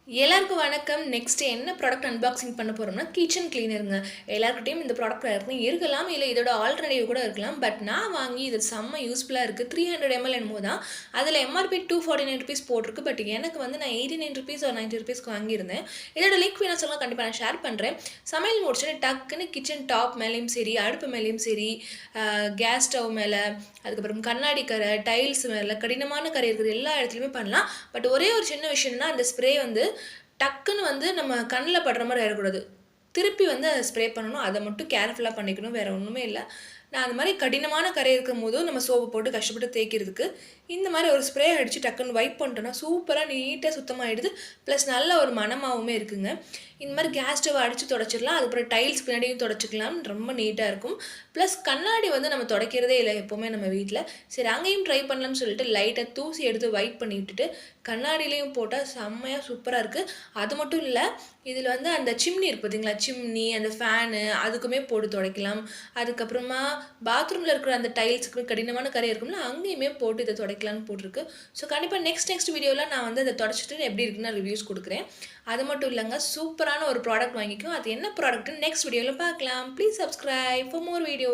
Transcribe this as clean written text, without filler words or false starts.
எல்லாருக்கும் வணக்கம். நெக்ஸ்ட் என்ன ப்ராடக்ட் அன்பாக்சிங் பண்ண போறோம்னா, கிச்சன் கிளீனருங்க. எல்லார்கிட்டயும் இந்த ப்ராடக்ட் ஏற்கனவே இருக்கலாம், இல்ல இதோட ஆல்டர்னேட்டிவ் கூட இருக்கலாம். பட் நான் வாங்கி இது செம்ம யூஸ்ஃபுல்லா இருக்கு. 300 ml என்னமோ தான். அதில எம்ஆர்பி $249 போட்டிருக்கு. பட் எனக்கு வந்து நான் ₹89 ஆர் ₹90க்கு வாங்கியிருந்தேன். இதோட லிங்க் வேணா சொல்லுங்க, கண்டிப்பா நான் ஷேர் பண்றேன். சமையல் முடிச்சுட்டு டக்குன்னு கிச்சன் டாப் மேலயும் சரி, அடுப்பு மேலயும் சரி, கேஸ் ஸ்டவ் மேல, அதுக்கப்புறம் கண்ணாடி கரை, டைல்ஸ் மேல, கடினமான கரை இருக்கிற எல்லா இடத்துலயுமே பண்ணலாம். பட் ஒரே ஒரு சின்ன விஷயம்னா, அந்த ஸ்ப்ரே வந்து டக்குன்னு வந்து நம்ம கண்ணில் படுற மாதிரி ஆயிடக்கூடாது. திருப்பி வந்து அதை ஸ்ப்ரே பண்ணணும். அதை மட்டும் கேர்ஃபுல்லாக பண்ணிக்கணும். வேறு ஒன்றுமே இல்லை. நான் அந்த மாதிரி கடினமான கரை இருக்கும்போதும் நம்ம சோப்பு போட்டு கஷ்டப்பட்டு தேய்க்கிறதுக்கு இந்த மாதிரி ஒரு ஸ்ப்ரே அடித்து டக்குன்னு வைப் பண்ணிட்டோன்னா சூப்பராக நீட்டாக சுத்தமாகிடுது. ப்ளஸ் நல்ல ஒரு மணமாகவுமே இருக்குங்க. இந்த மாதிரி கேஸ் ஸ்டவ் அடித்து தொடச்சிடலாம். அதுக்கப்புறம் டைல்ஸ் பின்னாடியும் தொடச்சிக்கலாம். ரொம்ப நீட்டாக இருக்கும். ப்ளஸ் கண்ணாடி வந்து நம்ம துடைக்கிறதே இல்லை எப்போவுமே நம்ம வீட்டில். சரி அங்கேயும் ட்ரை பண்ணலாம்னு சொல்லிட்டு லைட்டாக தூசி எடுத்து வைப் பண்ணி விட்டுட்டு கண்ணாடியிலையும் போட்டால் செம்மையாக சூப்பராக இருக்குது. அது மட்டும் இல்லை, இதில் வந்து அந்த சிம்னி இருக்குது பார்த்தீங்களா, சிம்னி அந்த ஃபேனு அதுக்குமே போட்டு துடைக்கலாம். அதுக்கப்புறமா பாத்ரூமில் இருக்கிற அந்த டைல்ஸுக்கு கடினமான கரை இருக்கும்ல, அங்கேயுமே போட்டு இதை துடைக்கலான்னு போட்டிருக்கு. ஸோ கண்டிப்பாக நெக்ஸ்ட் வீடியோவில் நான் வந்து அதை துடைச்சிட்டு எப்படி இருக்குன்னு ரிவ்யூஸ் கொடுக்குறேன். அது மட்டும் இல்லைங்க, சூப்பரான ஒரு ப்ராடக்ட் வாங்கிக்கும். அது என்ன ப்ராடக்ட்னு நெக்ஸ்ட் வீடியோவில் பார்க்கலாம். Please subscribe for more video.